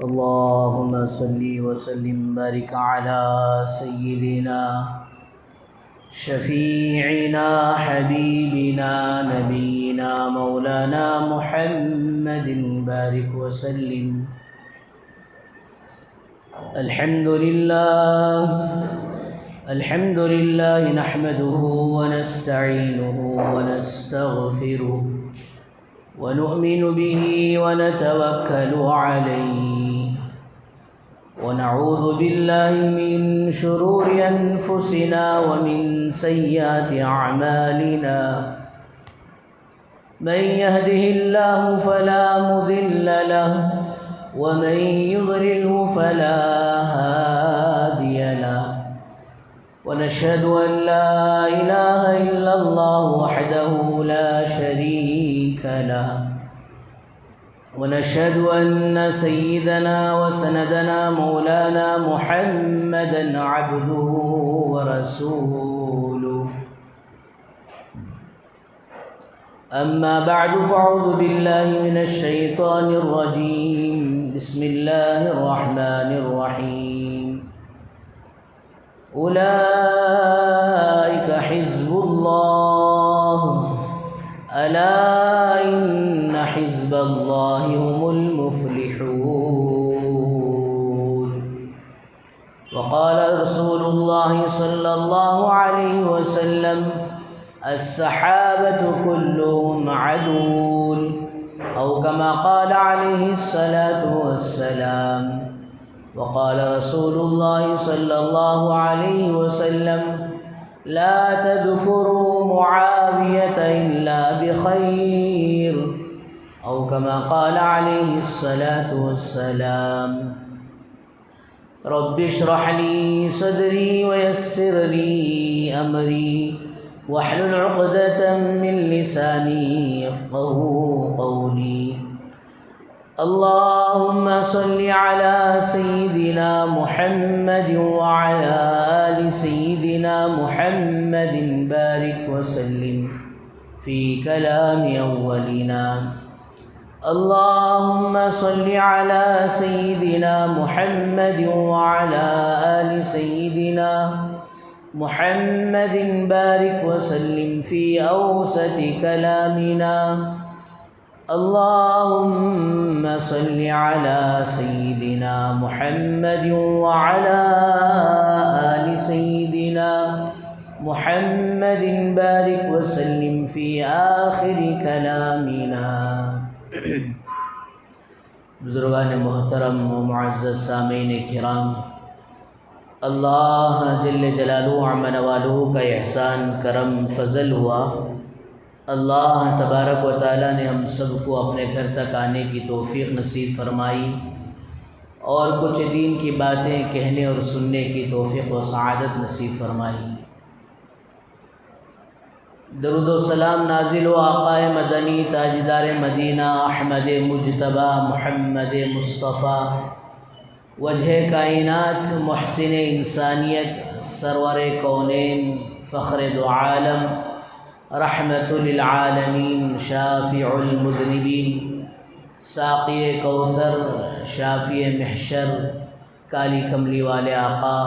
اللهم صل وسلم بارك على سيدنا شفيعنا حبيبنا نبينا مولانا محمد بارك وسلم. الحمد لله نحمده ونستعينه ونستغفره ونؤمن به ونتوكل عليه ونعوذ بالله من شرور أنفسنا ومن سيئات أعمالنا. من يهده الله فلا مضل له ومن يضلله فلا هادي له. ونشهد أن لا إله إلا الله وحده لا شريك له. ونشهد أن سيدنا وسندنا مولانا محمدا عبده ورسوله. أما بعد فأعوذ بالله من الشيطان الرجيم. بسم الله الرحمن الرحيم. أولئك حزب الله ألا إن حزب الله هم المفلحون. وقال رسول الله صلى الله عليه وسلم الصحابة كلهم عدول أو كما قال عليه الصلاة والسلام. وقال رسول الله صلى الله عليه وسلم لا تذكروا معاوية إلا بخير أو كما قال عليه الصلاة والسلام. رب اشرح لي صدري ويسر لي أمري واحلل عقدة من لساني يفقهوا قولي. اللهم صل على سيدنا محمد وعلى آل سيدنا محمد بارك وسلم في كلام أولنا. اللهم صل على سيدنا محمد وعلى آل سيدنا محمد بارك وسلم في أوسط كلامنا. اللهم صل على سيدنا محمد وعلى آل سيدنا محمد بارك وسلم في آخر كلامنا. بزرگان محترم و معزز سامعین کرام، اللہ جل جلالہ عمن والہ کا احسان کرم فضل ہوا. اللہ تبارک و تعالیٰ نے ہم سب کو اپنے گھر تک آنے کی توفیق نصیب فرمائی اور کچھ دین کی باتیں کہنے اور سننے کی توفیق و سعادت نصیب فرمائی. درود و سلام نازل و آقا مدنی تاجدار مدینہ احمد مجتبی محمد مصطفیٰ وجہ کائنات محسن انسانیت سرور کونین فخر دو عالم رحمت للعالمین شافع المذنبین ساقی کوثر شافی محشر کالی کملی والے آقا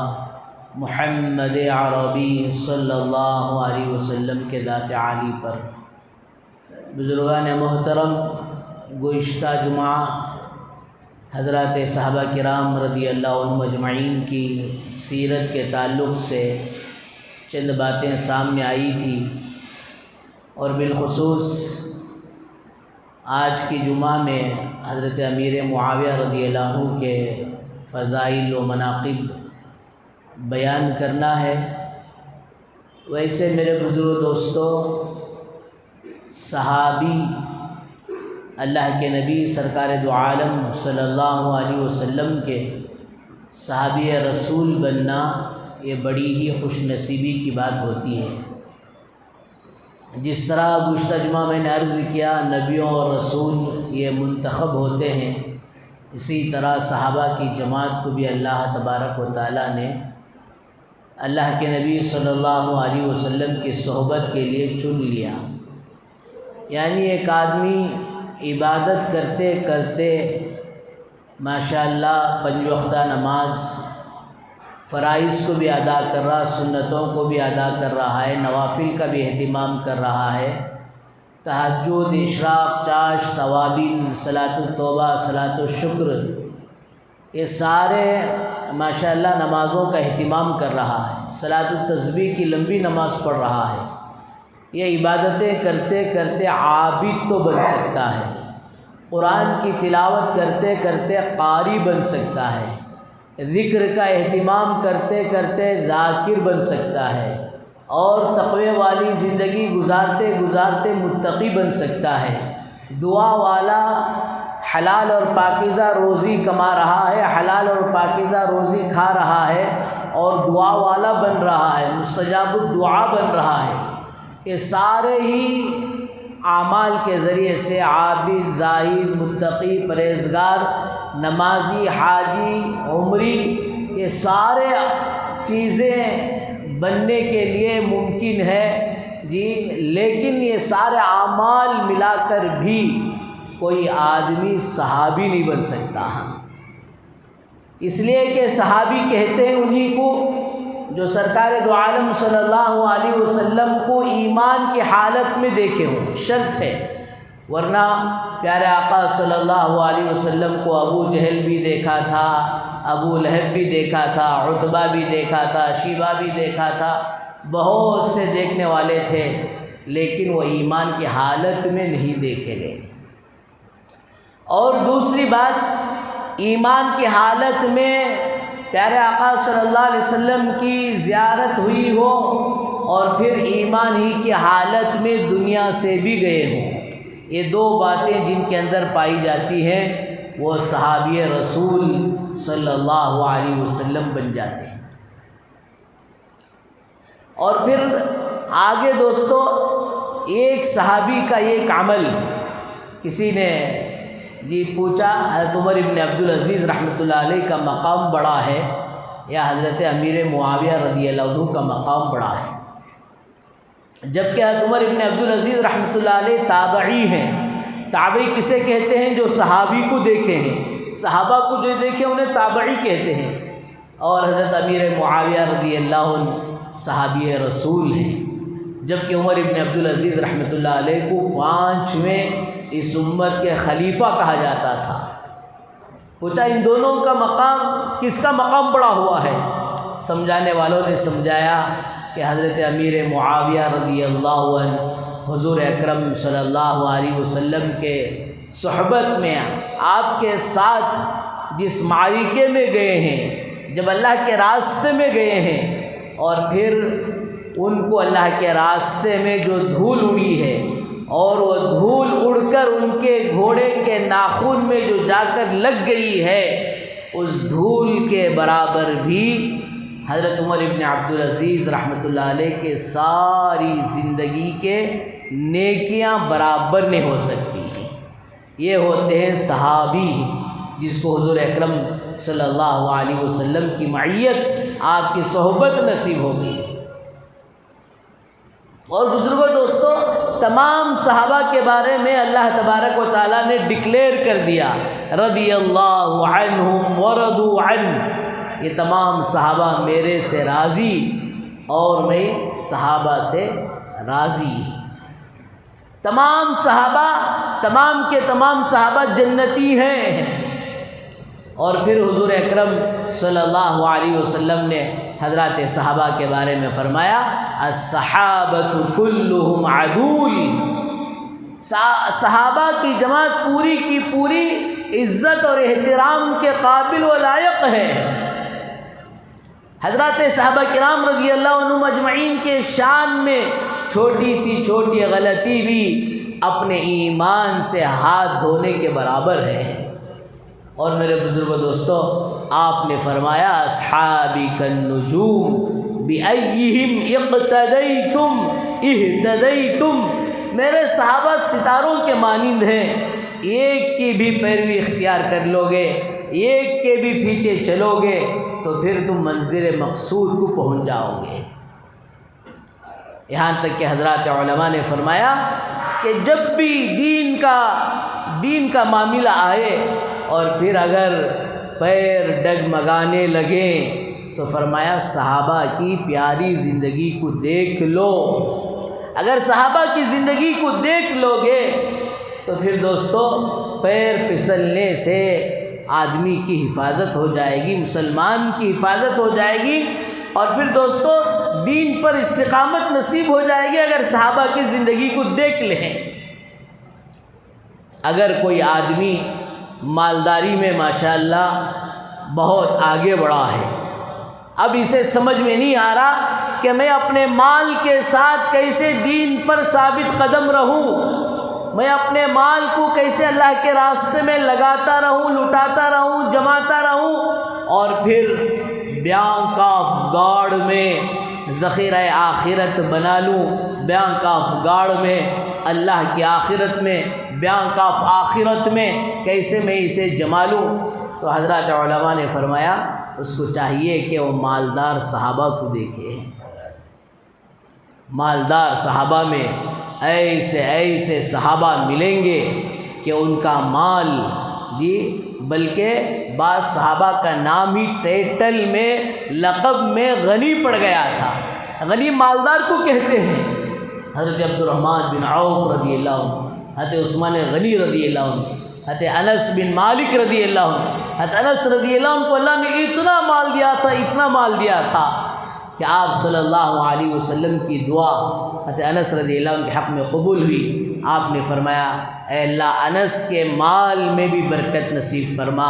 محمد عربی صلی اللہ علیہ وسلم کے ذات عالی پر. بزرگان محترم، گزشتہ جمعہ حضرات صحابہ کرام رضی اللہ عنہم اجمعین کی سیرت کے تعلق سے چند باتیں سامنے آئی تھی اور بالخصوص آج کی جمعہ میں حضرت امیر معاویہ رضی اللہ عنہ کے فضائل و مناقب بیان کرنا ہے. ویسے میرے بزرگ دوستو، صحابی اللہ کے نبی سرکار دو عالم صلی اللہ علیہ وسلم کے صحابی رسول بننا یہ بڑی ہی خوش نصیبی کی بات ہوتی ہے. جس طرح گزشتہ جمعہ میں نے عرض کیا نبیوں اور رسول یہ منتخب ہوتے ہیں، اسی طرح صحابہ کی جماعت کو بھی اللہ تبارک و تعالیٰ نے اللہ کے نبی صلی اللہ علیہ وسلم کی صحبت کے لیے چن لیا. یعنی ایک آدمی عبادت کرتے کرتے ماشاءاللہ 5 وقتہ نماز فرائض کو بھی ادا کر رہا، سنتوں کو بھی ادا کر رہا ہے، نوافل کا بھی اہتمام کر رہا ہے، تہجد، اشراق، چاشت، توابین، صلاۃ التوبہ، صلاۃ الشکر، یہ سارے ماشاءاللہ نمازوں کا اہتمام کر رہا ہے، صلاۃ التسبیح کی لمبی نماز پڑھ رہا ہے۔ یہ عبادتیں کرتے کرتے عابد تو بن سکتا ہے، قرآن کی تلاوت کرتے کرتے قاری بن سکتا ہے، ذکر کا اہتمام کرتے کرتے ذاکر بن سکتا ہے، اور تقوی والی زندگی گزارتے گزارتے متقی بن سکتا ہے، دعا والا حلال اور پاکیزہ روزی کما رہا ہے، حلال اور پاکیزہ روزی کھا رہا ہے اور دعا والا بن رہا ہے، مستجاب الدعا بن رہا ہے۔ یہ سارے ہی اعمال کے ذریعے سے عابد، زاہد، متقی، پرہیزگار، نمازی، حاجی، عمری، یہ سارے چیزیں بننے کے لیے ممکن ہے جی، لیکن یہ سارے اعمال ملا کر بھی کوئی آدمی صحابی نہیں بن سکتا، اس لیے کہ صحابی کہتے ہیں انہی کو جو سرکار دو عالم صلی اللہ علیہ وسلم کو ایمان کی حالت میں دیکھے ہوں، شرط ہے، ورنہ پیارے آقا صلی اللہ علیہ وسلم کو ابو جہل بھی دیکھا تھا، ابو لہب بھی دیکھا تھا، عتبہ بھی دیکھا تھا، شیبہ بھی دیکھا تھا، بہت سے دیکھنے والے تھے، لیکن وہ ایمان کی حالت میں نہیں دیکھے گئے۔ اور دوسری بات، ایمان کی حالت میں پیارے آقا صلی اللہ علیہ وسلم کی زیارت ہوئی ہو اور پھر ایمان ہی کی حالت میں دنیا سے بھی گئے ہوں، یہ دو باتیں جن کے اندر پائی جاتی ہیں وہ صحابی رسول صلی اللہ علیہ وسلم بن جاتے ہیں۔ اور پھر آگے دوستو، ایک صحابی کا ایک عمل، کسی نے جی پوچھا حضرت عمر ابن عبدالعزیز رحمۃ اللہ علیہ کا مقام بڑا ہے یا حضرت امیر معاویہ رضی اللہ عنہ کا مقام بڑا ہے، جبکہ حضرت عمر ابن عبدالعزیز رحمۃ اللہ علیہ تابعی ہیں۔ تابعی کسے کہتے ہیں؟ جو صحابی کو دیکھے ہیں، صحابہ کو جو دیکھے انہیں تابعی کہتے ہیں، اور حضرت امیر معاویہ رضی اللہ عنہ صحابی رسول ہیں، جبکہ عمر ابن عبدالعزیز رحمۃ اللہ علیہ کو 5ویں اس امت کے خلیفہ کہا جاتا تھا۔ پوچھا ان دونوں کا مقام، کس کا مقام بڑا ہوا ہے؟ سمجھانے والوں نے سمجھایا کہ حضرت امیر معاویہ رضی اللہ عنہ حضور اکرم صلی اللہ علیہ وسلم کے صحبت میں، آپ کے ساتھ جس معرکے میں گئے ہیں، جب اللہ کے راستے میں گئے ہیں، اور پھر ان کو اللہ کے راستے میں جو دھول اڑی ہے اور وہ دھول اڑ کر ان کے گھوڑے کے ناخن میں جو جا کر لگ گئی ہے، اس دھول کے برابر بھی حضرت عمر ابن عبدالعزیز رحمۃ اللہ علیہ کے ساری زندگی کے نیکیاں برابر نہیں ہو سکتی ہیں۔ یہ ہوتے ہیں صحابی، جس کو حضور اکرم صلی اللہ علیہ وسلم کی معیت، آپ کی صحبت نصیب ہو گئی۔ اور بزرگوں دوستو، تمام صحابہ کے بارے میں اللہ تبارک و تعالیٰ نے ڈکلیئر کر دیا، رضی اللہ عنہم ورضوا عنہ، یہ تمام صحابہ میرے سے راضی اور میں صحابہ سے راضی۔ تمام صحابہ، تمام کے تمام صحابہ جنتی ہیں۔ اور پھر حضور اکرم صلی اللہ علیہ وسلم نے حضرات صحابہ کے بارے میں فرمایا، الصحابۃ کلہم عدول، صحابہ کی جماعت پوری کی پوری عزت اور احترام کے قابل و لائق ہے۔ حضرات صحابہ کرام رضی اللہ عنہم اجمعین کے شان میں چھوٹی سی چھوٹی غلطی بھی اپنے ایمان سے ہاتھ دھونے کے برابر ہے۔ اور میرے بزرگوں دوستو، آپ نے فرمایا، اصحابی کالنجوم بأیہم اقتدیتم اہتدیتم، میرے صحابہ ستاروں کے مانند ہیں، ایک کی بھی پیروی اختیار کر لو گے، ایک کے بھی پیچھے چلو گے تو پھر تم منزل مقصود کو پہنچ جاؤ گے۔ یہاں تک کہ حضرات علماء نے فرمایا کہ جب بھی دین کا معاملہ آئے اور پھر اگر پیر ڈگمگانے لگیں تو فرمایا صحابہ کی پیاری زندگی کو دیکھ لو۔ اگر صحابہ کی زندگی کو دیکھ لو گے تو پھر دوستو پیر پھسلنے سے آدمی کی حفاظت ہو جائے گی، مسلمان کی حفاظت ہو جائے گی، اور پھر دوستو دین پر استقامت نصیب ہو جائے گی اگر صحابہ کی زندگی کو دیکھ لیں۔ اگر کوئی آدمی مالداری میں ماشاءاللہ بہت آگے بڑھا ہے، اب اسے سمجھ میں نہیں آ رہا کہ میں اپنے مال کے ساتھ کیسے دین پر ثابت قدم رہوں، میں اپنے مال کو کیسے اللہ کے راستے میں لگاتا رہوں، لٹاتا رہوں، جماتا رہوں، اور پھر بینک آف گاڈ میں ذخیرہ آخرت بنا لوں، بینک آف گاڈ میں اللہ کی آخرت میں، بینک آف آخرت میں کیسے میں اسے جما لوں۔ تو حضرات علماء نے فرمایا اس کو چاہیے کہ وہ مالدار صحابہ کو دیکھے۔ مالدار صحابہ میں ایسے ایسے صحابہ ملیں گے کہ ان کا مال بلکہ بعض صحابہ کا نام ہی ٹائٹل میں، لقب میں غنی پڑ گیا تھا۔ غنی مالدار کو کہتے ہیں۔ حضرت عبد الرحمن بن عوف رضی اللہ عنہ، حضرت عثمان غنی رضی اللہ عنہ، حضرت انس بن مالک رضی اللہ عنہ، حضرت انس رضی اللہ عنہ کو اللہ نے اتنا مال دیا تھا، اتنا مال دیا تھا کہ آپ صلی اللہ علیہ وسلم کی دعا حضرت انس رضی اللہ عنہ کے حق میں قبول ہوئی۔ آپ نے فرمایا اے اللہ انس کے مال میں بھی برکت نصیب فرما،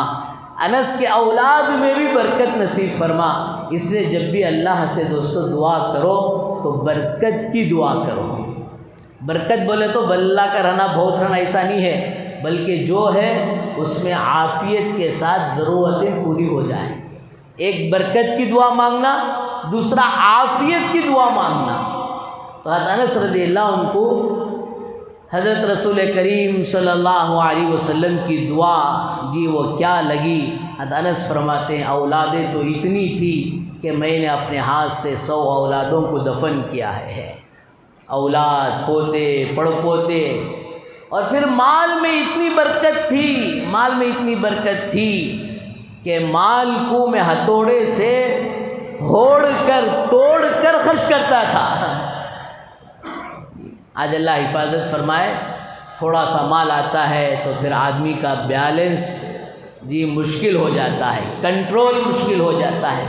انس کے اولاد میں بھی برکت نصیب فرما۔ اس لیے جب بھی اللہ سے دوستو دعا کرو تو برکت کی دعا کرو۔ برکت بولے تو بلّہ کا رہنا بہت رہنا ایسا نہیں ہے، بلکہ جو ہے اس میں عافیت کے ساتھ ضرورتیں پوری ہو جائیں۔ ایک برکت کی دعا مانگنا، دوسرا عافیت کی دعا مانگنا۔ تو حضرت انس رضی اللہ عنہ کو حضرت رسول کریم صلی اللہ علیہ وسلم کی دعا وہ کیا لگی۔ حضرت انس فرماتے ہیں اولادیں تو اتنی تھی کہ میں نے اپنے ہاتھ سے 100 اولادوں کو دفن کیا ہے۔ اولاد، پوتے، پڑ پوتے، اور پھر مال میں اتنی برکت تھی، مال میں اتنی برکت تھی کہ مال کو میں ہتھوڑے سے پھوڑ کر توڑ کر خرچ کرتا تھا۔ آج اللہ حفاظت فرمائے، تھوڑا سا مال آتا ہے تو پھر آدمی کا بیلنس مشکل ہو جاتا ہے، کنٹرول مشکل ہو جاتا ہے،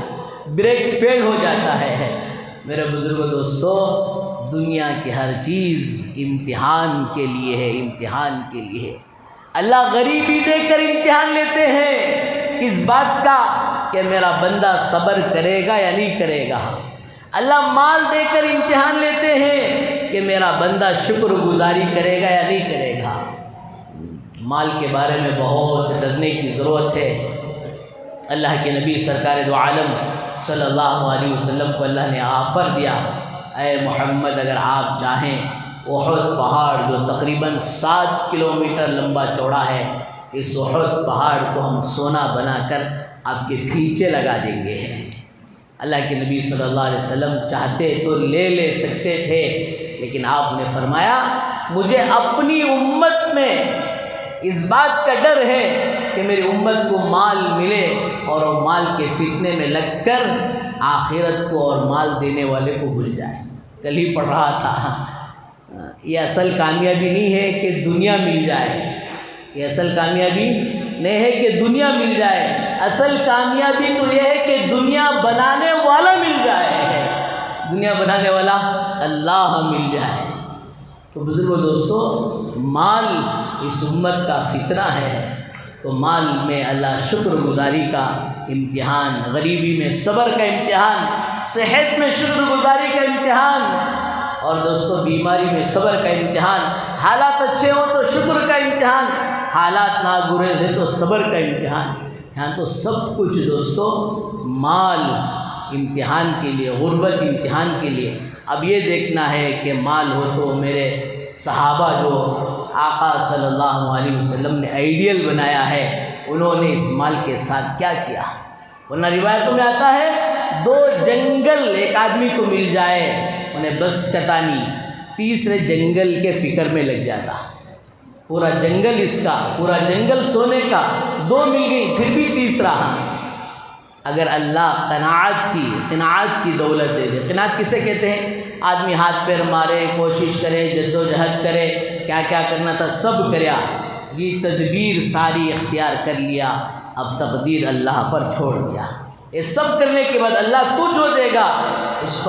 بریک فیل ہو جاتا ہے۔ میرے بزرگوں دوستو، دنیا کی ہر چیز امتحان کے لیے ہے، امتحان کے لیے ہے۔ اللہ غریبی دے کر امتحان لیتے ہیں اس بات کا کہ میرا بندہ صبر کرے گا یا نہیں کرے گا۔ اللہ مال دے کر امتحان لیتے ہیں کہ میرا بندہ شکر گزاری کرے گا یا نہیں کرے گا۔ مال کے بارے میں بہت ڈرنے کی ضرورت ہے۔ اللہ کے نبی سرکار دو عالم صلی اللہ علیہ وسلم کو اللہ نے آفر دیا، اے محمد اگر آپ چاہیں احد پہاڑ جو تقریباً 7 کلومیٹر لمبا چوڑا ہے، اس احد پہاڑ کو ہم سونا بنا کر آپ کے پیچھے لگا دیں گے۔ اللہ کے نبی صلی اللہ علیہ وسلم چاہتے تو لے سکتے تھے، لیکن آپ نے فرمایا مجھے اپنی امت میں اس بات کا ڈر ہے کہ میری امت کو مال ملے اور وہ مال کے فتنے میں لگ کر آخرت کو اور مال دینے والے کو بھول جائے۔ کل ہی پڑھ رہا تھا، یہ اصل کامیابی نہیں ہے کہ دنیا مل جائے، یہ اصل کامیابی نہیں ہے کہ دنیا مل جائے، اصل کامیابی تو یہ ہے کہ دنیا بنانے والا مل جائے، دنیا بنانے والا اللہ مل جائے۔ تو بزرگوں دوستو، مال اس امت کا فتنہ ہے، تو مال میں اللہ شکر گزاری کا امتحان، غریبی میں صبر کا امتحان، صحت میں شکر گزاری کا امتحان، اور دوستو بیماری میں صبر کا امتحان، حالات اچھے ہوں تو شکر کا امتحان، حالات ناگزیر ہے تو صبر کا امتحان۔ یہاں تو سب کچھ دوستو مال امتحان کے لیے، غربت امتحان کے لیے۔ اب یہ دیکھنا ہے کہ مال ہو تو میرے صحابہ جو آقا صلی اللہ علیہ وسلم نے آئیڈیل بنایا ہے، انہوں نے اس مال کے ساتھ کیا کیا۔ ورنہ روایتوں میں آتا ہے 2 جنگل ایک آدمی کو مل جائے، انہیں بس کتانی، تیسرے جنگل کے فکر میں لگ جاتا۔ پورا جنگل اس کا، پورا جنگل سونے کا، 2 مل گئی پھر بھی تیسرا ہاں۔ اگر اللہ قناعت کی دولت دے دے، قناعت کسے کہتے ہیں؟ آدمی ہاتھ پیر مارے، کوشش کرے، جد و جہد کرے، کیا کیا کرنا تھا سب کریا، یہ تدبیر ساری اختیار کر لیا، اب تقدیر اللہ پر چھوڑ دیا۔ یہ سب کرنے کے بعد اللہ تو جو دے گا اس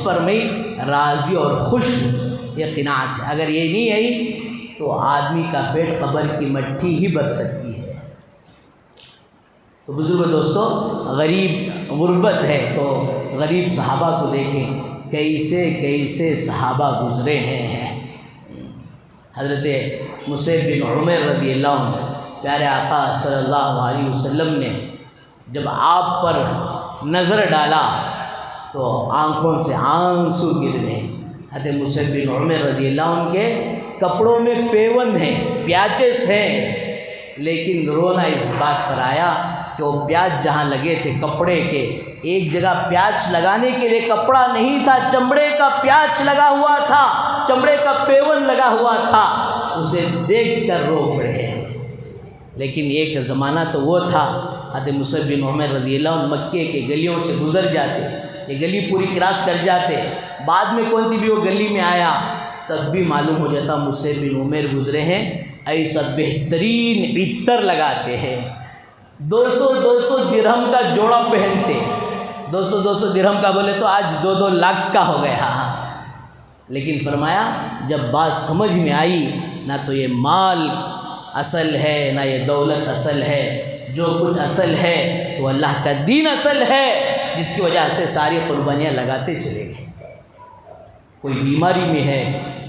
پر میں راضی اور خوش ہوں، یہ قناعت ہے۔ اگر یہ نہیں آئی تو آدمی کا پیٹ قبر کی مٹی ہی بھر سکتی ہے۔ تو بزرگ دوستو، غربت ہے تو غریب صحابہ کو دیکھیں، کیسے صحابہ گزرے ہیں۔ حضرت مصعب بن عمیر رضی اللہ عنہ، پیارے آقا صلی اللہ علیہ وسلم نے جب آپ پر نظر ڈالا تو آنکھوں سے آنسو گر گئے۔ حضرت مصعب بن عمیر رضی اللہ عنہ کے کپڑوں میں پیوند ہیں، پیاچز ہیں، لیکن رونا اس بات پر آیا کہ وہ پیاز جہاں لگے تھے کپڑے کے، ایک جگہ پیاز لگانے کے لیے کپڑا نہیں تھا، چمڑے کا پیاز لگا ہوا تھا، چمڑے کا پیوند لگا ہوا تھا، اسے دیکھ کر رو پڑے ہیں۔ لیکن ایک زمانہ تو وہ تھا، حضرت مصعب بن عمیر رضی اللہ عنہ مکے کے گلیوں سے گزر جاتے، یہ گلی پوری کراس کر جاتے، بعد میں کون سی بھی وہ گلی میں آیا تب بھی معلوم ہو جاتا مصعب بن عمیر گزرے ہیں۔ ایسا بہترین عطر لگاتے ہیں، 200 درہم کا جوڑا پہنتے، 200 درہم کا بولے تو آج 2 لاکھ کا ہو گیا۔ لیکن فرمایا جب بات سمجھ میں آئی، نہ تو یہ مال اصل ہے نہ یہ دولت اصل ہے، جو کچھ اصل ہے تو اللہ کا دین اصل ہے، جس کی وجہ سے ساری قربانیاں لگاتے چلے گئے۔ کوئی بیماری میں ہے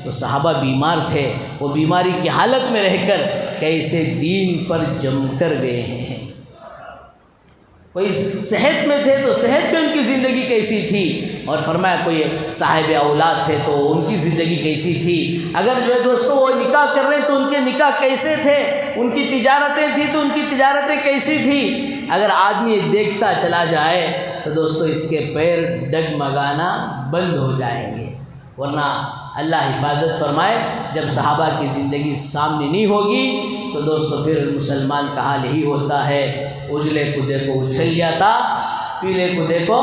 تو صحابہ بیمار تھے، وہ بیماری کی حالت میں رہ کر کیسے دین پر جم کر گئے ہیں۔ کوئی صحت میں تھے تو صحت میں ان کی زندگی کیسی تھی، اور فرمایا کوئی صاحب اولاد تھے تو ان کی زندگی کیسی تھی۔ اگر جو ہے دوستوں وہ نکاح کر رہے ہیں تو ان کے نکاح کیسے تھے، ان کی تجارتیں تھیں تو ان کی تجارتیں کیسی تھیں۔ اگر آدمی یہ دیکھتا چلا جائے تو دوستوں اس کے پیر ڈگمگانا بند ہو جائیں گے، ورنہ اللہ حفاظت فرمائے جب صحابہ کی زندگی سامنے نہیں ہوگی تو دوستو پھر مسلمان کا حال یہی ہوتا ہے، اجلے کو دیکھو اچھل جاتا، پیلے کو دیکھو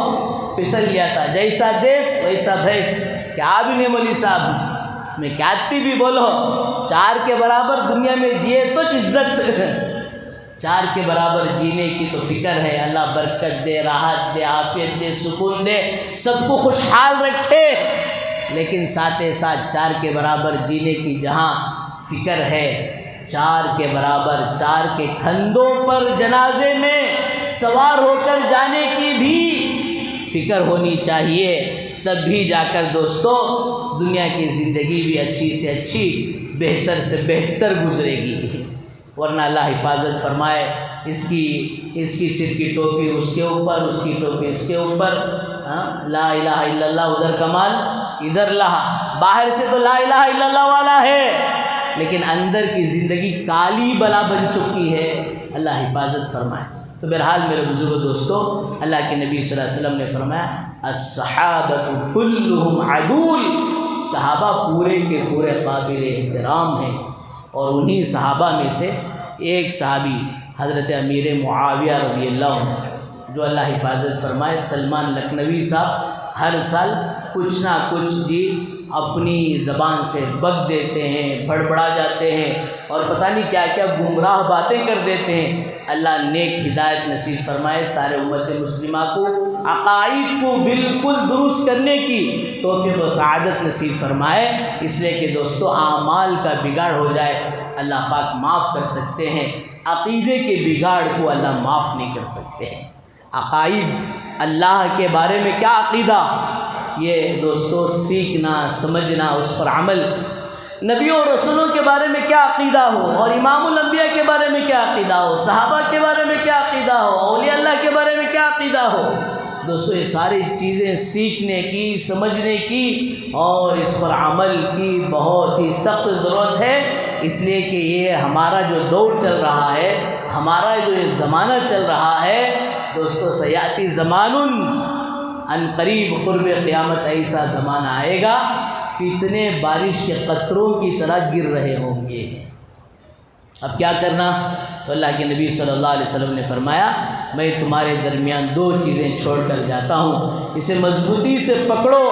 پسل جاتا، جیسا دیس ویسا بھیس۔ کیا بھی نہیں مولی صاحب، میں کہتی بھی بولو 4 کے برابر دنیا میں جیے تو عزت، 4 کے برابر جینے کی تو فکر ہے۔ اللہ برکت دے، راحت دے، عافیت دے، سکون دے، سب کو خوشحال رکھے، لیکن ساتھ 4 کے برابر جینے کی جہاں فکر ہے، 4 کے برابر 4 کے کندھوں پر جنازے میں سوار ہو کر جانے کی بھی فکر ہونی چاہیے، تب بھی جا کر دوستو دنیا کی زندگی بھی اچھی سے اچھی، بہتر سے بہتر گزرے گی، ورنہ اللہ حفاظت فرمائے اس کی سر کی ٹوپی اس کے اوپر، اس کی ٹوپی اس کے اوپر، لا الہ الا اللہ ادھر کمال ادھر لہا، باہر سے تو لا الہ الا اللہ والا ہے لیکن اندر کی زندگی کالی بلا بن چکی ہے، اللہ حفاظت فرمائے۔ تو بہرحال میرے بزرگ دوستو، اللہ کے نبی صلی اللہ علیہ وسلم نے فرمایا الصحابۃ کلہم عدول، صحابہ پورے کے پورے قابل احترام ہیں، اور انہی صحابہ میں سے ایک صحابی حضرت امیر معاویہ رضی اللہ عنہ، جو اللہ حفاظت فرمائے سلمان لکھنوی صاحب ہر سال کچھ نہ کچھ اپنی زبان سے بک دیتے ہیں، بڑبڑا جاتے ہیں، اور پتہ نہیں کیا کیا گمراہ باتیں کر دیتے ہیں۔ اللہ نیک ہدایت نصیب فرمائے سارے امت مسلمہ کو، عقائد کو بالکل درست کرنے کی توفیق و سعادت نصیب فرمائے، اس لیے کہ دوستو اعمال کا بگاڑ ہو جائے اللہ پاک معاف کر سکتے ہیں، عقیدے کے بگاڑ کو اللہ معاف نہیں کر سکتے ہیں۔ عقائد، اللہ کے بارے میں کیا عقیدہ، یہ دوستو سیکھنا، سمجھنا، اس پر عمل، نبیوں اور رسولوں کے بارے میں کیا عقیدہ ہو، اور امام الانبیاء کے بارے میں کیا عقیدہ ہو، صحابہ کے بارے میں کیا عقیدہ ہو، اولیاء اللہ کے بارے میں کیا عقیدہ ہو، دوستو یہ ساری چیزیں سیکھنے کی، سمجھنے کی اور اس پر عمل کی بہت ہی سخت ضرورت ہے، اس لیے کہ یہ ہمارا جو دور چل رہا ہے، ہمارا جو یہ زمانہ چل رہا ہے دوستو، سیاتی زمان ان قریب قرب قیامت ایسا زمانہ آئے گا فتنے بارش کے قطروں کی طرح گر رہے ہوں گے۔ اب کیا کرنا؟ تو اللہ کے نبی صلی اللہ علیہ وسلم نے فرمایا میں تمہارے درمیان دو چیزیں چھوڑ کر جاتا ہوں، اسے مضبوطی سے پکڑو،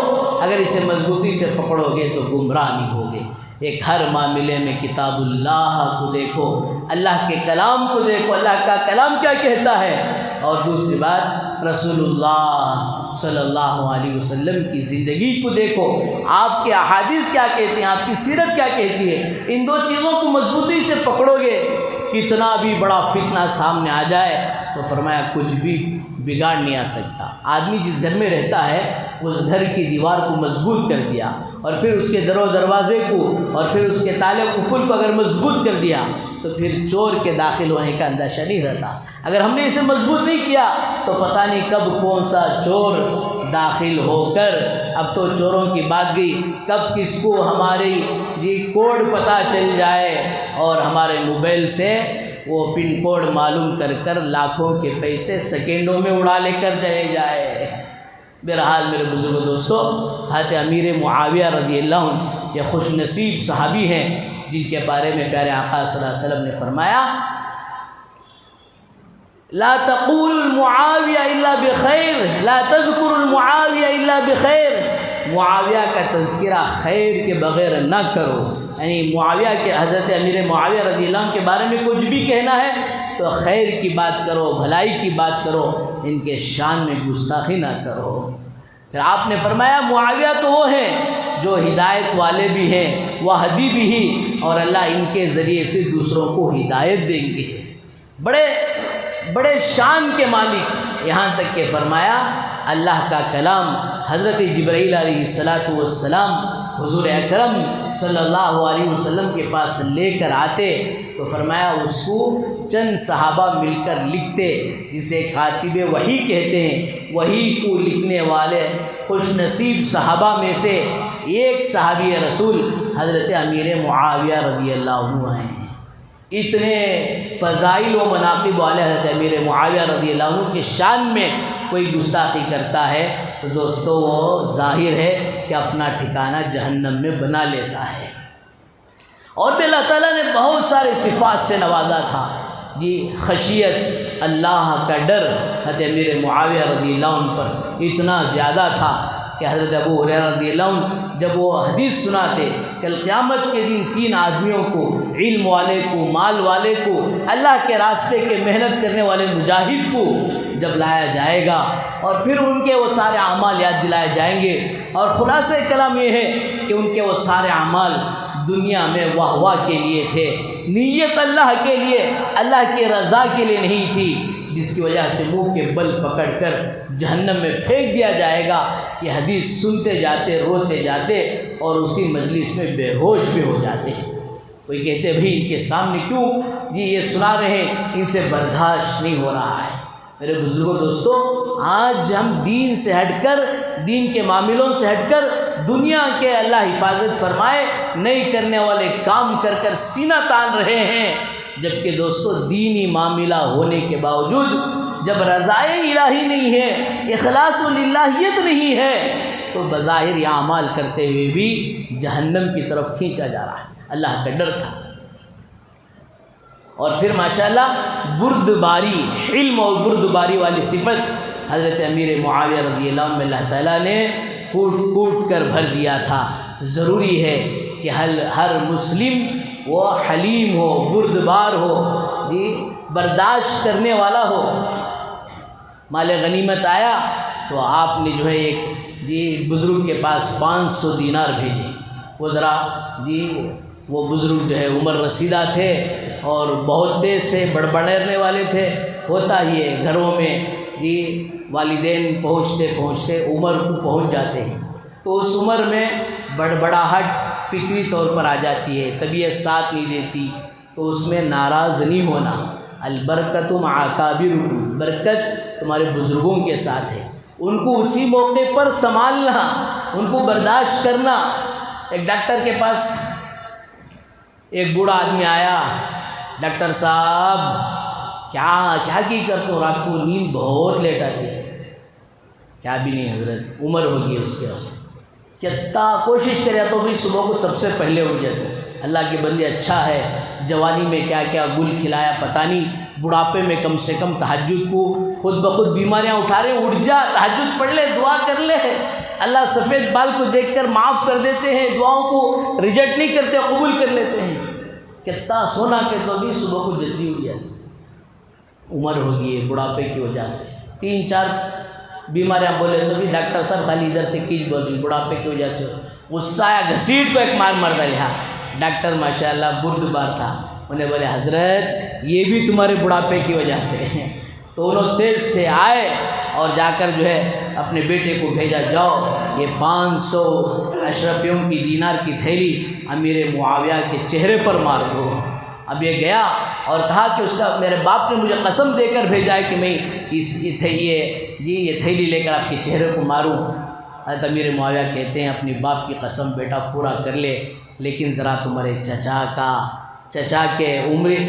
اگر اسے مضبوطی سے پکڑو گے تو گمراہ نہیں ہوگے۔ ایک ہر معاملے میں کتاب اللہ کو دیکھو، اللہ کے کلام کو دیکھو، اللہ کا کلام کیا کہتا ہے، اور دوسری بات رسول اللہ صلی اللہ علیہ وسلم کی زندگی کو دیکھو، آپ کے احادیث کیا کہتے ہیں، آپ کی سیرت کیا کہتی ہے۔ ان دو چیزوں کو مضبوطی سے پکڑو گے، کتنا بھی بڑا فتنہ سامنے آ جائے تو فرمایا کچھ بھی بگاڑ نہیں آ سکتا۔ آدمی جس گھر میں رہتا ہے اس گھر کی دیوار کو مضبوط کر دیا، اور پھر اس کے در و دروازے کو اور پھر اس کے تالے قفل کو اگر مضبوط کر دیا تو پھر چور کے داخل ہونے کا اندیشہ نہیں رہتا۔ اگر ہم نے اسے مضبوط نہیں کیا تو پتہ نہیں کب کون سا چور داخل ہو کر، اب تو چوروں کی بات گئی، کب کس کو ہماری کوڈ پتہ چل جائے اور ہمارے موبائل سے وہ پن کوڈ معلوم کر کر لاکھوں کے پیسے سیکنڈوں میں اڑا لے کر چلے جائے۔ بہرحال میرے بزرگ دوستو، حضرت امیر معاویہ رضی اللہ عنہ یہ خوش نصیب صحابی ہیں جن کے بارے میں پیارے آقا صلی اللہ علیہ وسلم نے فرمایا لا تقول معاویہ الا بخیر، لا تذکر المعاویہ الا بخیر، معاویہ کا تذکرہ خیر کے بغیر نہ کرو۔ یعنی معاویہ کے، حضرت امیر معاویہ رضی اللہ عنہ کے بارے میں کچھ بھی کہنا ہے تو خیر کی بات کرو، بھلائی کی بات کرو، ان کے شان میں گستاخی نہ کرو۔ پھر آپ نے فرمایا معاویہ تو وہ ہیں جو ہدایت والے بھی ہیں، وہدی بھی ہی، اور اللہ ان کے ذریعے سے دوسروں کو ہدایت دیں گے۔ بڑے شان کے مالک، یہاں تک کہ فرمایا اللہ کا کلام حضرت جبرائیل علیہ السلام حضور اکرم صلی اللہ علیہ وسلم کے پاس لے کر آتے تو فرمایا اس کو چند صحابہ مل کر لکھتے، جسے کاتب وحی کہتے ہیں۔ وحی کو لکھنے والے خوش نصیب صحابہ میں سے ایک صحابی رسول حضرت امیر معاویہ رضی اللہ عنہ ہیں۔ اتنے فضائل و مناقب والے حضرت امیر معاویہ رضی اللہ عنہ کے شان میں کوئی گستاخی کرتا ہے تو دوستو وہ ظاہر ہے کہ اپنا ٹھکانہ جہنم میں بنا لیتا ہے۔ اور بھی اللہ تعالیٰ نے بہت سارے صفات سے نوازا تھا جی، خشیت، اللہ کا ڈر حضرت امیر معاویہ رضی اللہ عنہ پر اتنا زیادہ تھا کہ حضرت ابو ہریرہ رضی اللہ عنہ جب وہ حدیث سناتے کل قیامت کے دن 3 آدمیوں کو، علم والے کو، مال والے کو، اللہ کے راستے کے محنت کرنے والے مجاہد کو جب لایا جائے گا اور پھر ان کے وہ سارے اعمال یاد دلائے جائیں گے، اور خلاصہ کلام یہ ہے کہ ان کے وہ سارے اعمال دنیا میں واہ واہ کے لیے تھے، نیت اللہ کے لیے، اللہ کی رضا کے لیے نہیں تھی، جس کی وجہ سے منہ کے بل پکڑ کر جہنم میں پھینک دیا جائے گا۔ یہ حدیث سنتے جاتے، روتے جاتے اور اسی مجلس میں بے ہوش بھی ہو جاتے ہیں۔ کوئی کہتے بھائی ان کے سامنے کیوں جی یہ سنا رہے ہیں، ان سے برداشت نہیں ہو رہا ہے۔ میرے بزرگوں دوستو، آج ہم دین سے ہٹ کر، دین کے معاملوں سے ہٹ کر دنیا کے اللہ حفاظت فرمائے نہیں کرنے والے کام کر کر سینہ تان رہے ہیں، جبکہ دوستو دینی معاملہ ہونے کے باوجود جب رضائے الہی نہیں ہے، اخلاص و للہیت نہیں ہے، تو بظاہر یہ اعمال کرتے ہوئے بھی جہنم کی طرف کھینچا جا رہا ہے۔ اللہ کا ڈر تھا۔ اور پھر ماشاءاللہ بردباری، علم اور بردباری والی صفت حضرت امیر معاویہ رضی اللہ عنہ میں اللہ تعالیٰ نے کوٹ کوٹ کر بھر دیا تھا۔ ضروری ہے کہ ہر مسلم وہ حلیم ہو، بردبار ہو، جی برداشت کرنے والا ہو۔ مال غنیمت آیا تو آپ نے جو ہے ایک جی بزرگ کے پاس 500 دینار بھیجے۔ وہ ذرا جی وہ بزرگ جو ہے عمر رسیدہ تھے اور بہت تیز تھے، بڑبڑانے والے تھے۔ ہوتا ہی ہے گھروں میں جی والدین پہنچتے پہنچتے عمر کو پہنچ جاتے ہیں، تو اس عمر میں بڑبڑاہٹ فطری طور پر آ جاتی ہے، طبیعت ساتھ نہیں دیتی، تو اس میں ناراض نہیں ہونا۔ البرکت مع اکابرکم، برکت تمہارے بزرگوں کے ساتھ ہے، ان کو اسی موقع پر سنبھالنا، ان کو برداشت کرنا۔ ایک ڈاکٹر کے پاس ایک بوڑھا آدمی آیا، ڈاکٹر صاحب کیا کی کرتے ہو، رات کو نیند بہت لیٹ آتی ہے۔ کیا بھی نہیں حضرت، عمر ہوگی اس کے واسطے۔ کتنا کوشش کرے تو بھی صبح کو سب سے پہلے اٹھ جاتے. اللہ کے بندے اچھا ہے، جوانی میں کیا کیا گل کھلایا پتہ نہیں، بڑھاپے میں کم سے کم تہجد کو خود بخود بیماریاں اٹھا رہے ہیں. اٹھ جا، تہجد پڑھ لے، دعا کر لے. اللہ سفید بال کو دیکھ کر معاف کر دیتے ہیں، دعاؤں کو ریجیکٹ نہیں کرتے، قبول کر لیتے ہیں. کتنا سونا کہ تو بھی صبح کو جلدی اٹھ جاتی. عمر ہوگی ہے بڑھاپے کی وجہ سے، 3-4 بیماریاں بولے تو بھی ڈاکٹر صاحب خالی ادھر سے کیچ بول رہی بڑھاپے کی وجہ سے. غصہ آیا، گھسیٹ کو ایک مار ڈالا لیا. ڈاکٹر ماشاءاللہ بردبار تھا، انہیں بولے حضرت یہ بھی تمہارے بڑھاپے کی وجہ سے. تو انہوں تیز تھے، آئے اور جا کر جو ہے اپنے بیٹے کو بھیجا، جاؤ یہ 500 اشرفیوں کی دینار کی تھیلی امیر معاویہ کے چہرے پر مار دو. اب یہ گیا اور کہا کہ اس کا میرے باپ نے مجھے قسم دے کر بھیجا ہے کہ میں یہ تھیلی لے کر آپ کے چہرے کو ماروں. حضرت امیر معاویہ کہتے ہیں اپنی باپ کی قسم بیٹا پورا کر لے، لیکن ذرا تمہارے چچا کے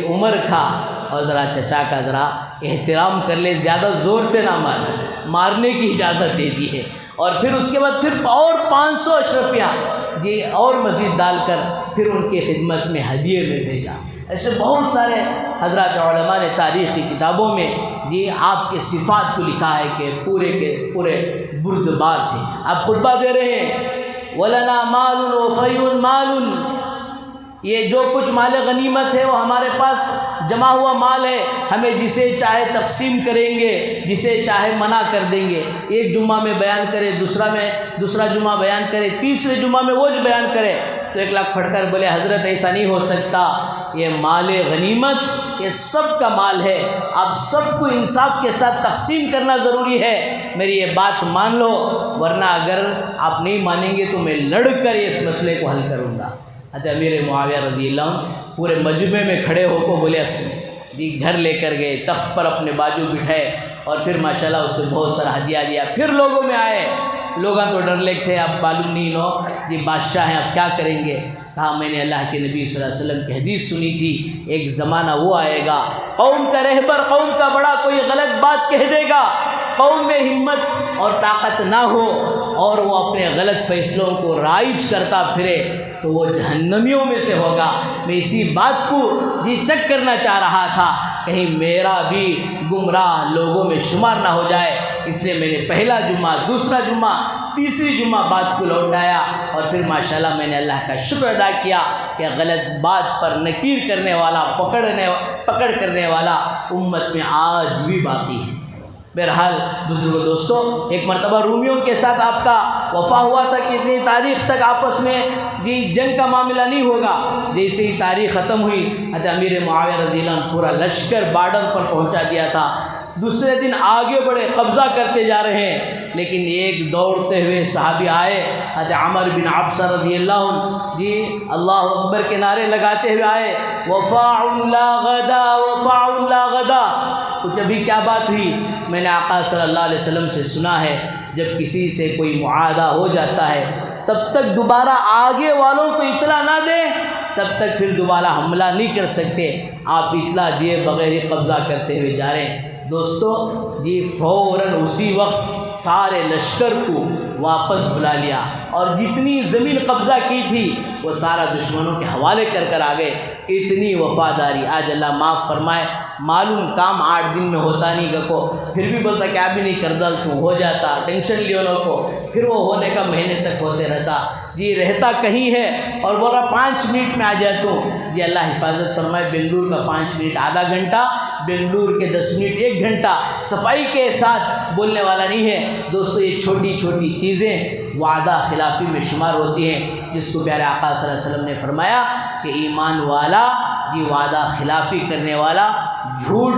عمر کا اور ذرا چچا کا ذرا احترام کر لے، زیادہ زور سے نہ مارنے کی اجازت دے دی ہے. اور پھر اس کے بعد پھر اور 500 اشرفیاں اور مزید ڈال کر پھر ان کی خدمت میں ہدیے میں بھیجا. ایسے بہت سارے حضرات علماء نے تاریخ کی کتابوں میں آپ کے صفات کو لکھا ہے کہ پورے کے پورے بردبار تھے. آپ خطبہ دے رہے ہیں وَلَنَا مَالٌ وَفَيٌّ مَالٌ، یہ جو کچھ مال غنیمت ہے وہ ہمارے پاس جمع ہوا مال ہے، ہمیں جسے چاہے تقسیم کریں گے، جسے چاہے منع کر دیں گے. ایک جمعہ میں بیان کرے، دوسرا جمعہ بیان کرے، تیسرے جمعہ میں وہ بیان کرے. تو 1 لاکھ پڑھ کر بولے حضرت ایسا نہیں ہو سکتا، یہ مال غنیمت یہ سب کا مال ہے، آپ سب کو انصاف کے ساتھ تقسیم کرنا ضروری ہے. میری یہ بات مان لو، ورنہ اگر آپ نہیں مانیں گے تو میں لڑ کر اس مسئلے کو حل کروں گا. اچھا امیر معاویہ رضی اللہ عنہ پورے مجمع میں کھڑے ہو کو بولے گھر لے کر گئے، تخت پر اپنے باجو بٹھائے اور پھر ماشاءاللہ اسے بہت سارا ہدیہ دیا. پھر لوگوں میں آئے، لوگ تو ڈر لے تھے، اب معلوم نہیں لو بادشاہ ہیں اب کیا کریں گے. کہا میں نے اللہ کے نبی صلی اللہ علیہ وسلم کی حدیث سنی تھی، ایک زمانہ وہ آئے گا قوم کا رہبر، قوم کا بڑا کوئی غلط بات کہہ دے گا، قوم میں ہمت اور طاقت نہ ہو اور وہ اپنے غلط فیصلوں کو رائج کرتا پھرے تو وہ جہنمیوں میں سے ہوگا. میں اسی بات کو چیک کرنا چاہ رہا تھا، کہیں میرا بھی گمراہ لوگوں میں شمار نہ ہو جائے. اس لیے میں نے پہلا جمعہ، دوسرا جمعہ، تیسری جمعہ بات کو لوٹایا اور پھر ماشاءاللہ میں نے اللہ کا شکر ادا کیا کہ غلط بات پر نکیر کرنے والا، پکڑ کرنے والا امت میں آج بھی باقی ہے. بہرحال بزرگوں دوستوں، ایک مرتبہ رومیوں کے ساتھ آپ کا وفا ہوا تھا کہ اتنی تاریخ تک آپس میں جنگ کا معاملہ نہیں ہوگا. جیسے ہی تاریخ ختم ہوئی حضرت امیر معاویہ رضی اللہ عنہ پورا لشکر بارڈر پر پہنچا دیا تھا. دوسرے دن آگے بڑھے، قبضہ کرتے جا رہے ہیں، لیکن ایک دوڑتے ہوئے صحابی آئے، حضرت عمر بن عبسہ رضی اللہ عنہ اللہ اکبر کے نعرے لگاتے ہوئے آئے، وفاء لا غدا، وفاء لا غدا. کچھ ابھی کیا بات ہوئی؟ میں نے آقا صلی اللہ علیہ وسلم سے سنا ہے جب کسی سے کوئی معاہدہ ہو جاتا ہے تب تک دوبارہ آگے والوں کو اطلاع نہ دیں، تب تک پھر دوبارہ حملہ نہیں کر سکتے. آپ اطلاع دیے بغیر ہی قبضہ کرتے ہوئے جا رہے ہیں. دوستو فوراً اسی وقت سارے لشکر کو واپس بلا لیا اور جتنی زمین قبضہ کی تھی وہ سارا دشمنوں کے حوالے کر آ گئے. اتنی وفاداری، آج اللہ معاف فرمائے، معلوم کام 8 دن میں ہوتا نہیں گکو، پھر بھی بولتا کیا بھی نہیں کر دل تو ہو جاتا، ٹینشن لیو لوگ کو، پھر وہ ہونے کا مہینے تک ہوتے رہتا. رہتا کہیں ہے اور بول رہا 5 منٹ میں آ جاتا ہوں. اللہ حفاظت فرمائے، بنگلور کا 5 منٹ آدھا گھنٹہ، بنگلور کے 10 منٹ 1 گھنٹہ، صفائی کے ساتھ بولنے والا نہیں ہے. دوستو یہ چھوٹی چھوٹی چیزیں وعدہ خلافی میں شمار ہوتی ہیں، جس کو پیارے آقا صلی اللہ علیہ وسلم نے فرمایا کہ ایمان والا وعدہ خلافی کرنے والا، جھوٹ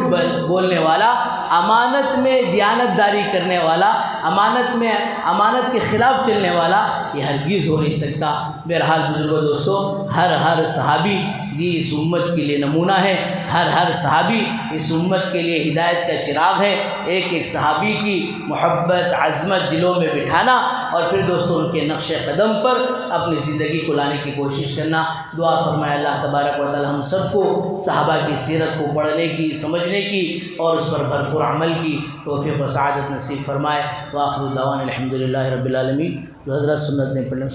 بولنے والا، امانت میں دیانت داری کرنے والا، امانت کے خلاف چلنے والا یہ ہرگز ہو نہیں سکتا. بہرحال بزرگوں دوستو، ہر صحابی جی اس امت کے لیے نمونہ ہے، ہر صحابی اس امت کے لیے ہدایت کا چراغ ہے۔ ایک ایک صحابی کی محبت عظمت دلوں میں بٹھانا اور پھر دوستوں ان کے نقش قدم پر اپنی زندگی کو لانے کی کوشش کرنا۔ دعا فرمائے اللہ تبارک و تعالی ہم سب کو صحابہ کی سیرت کو پڑھنے کی، سمجھنے کی اور اس پر بھرپور عمل کی توفیق و سعادت نصیب فرمائے۔ وآخر دعوانا الحمدللہ رب العالمین۔ جو حضرات سنت نے پڑھنا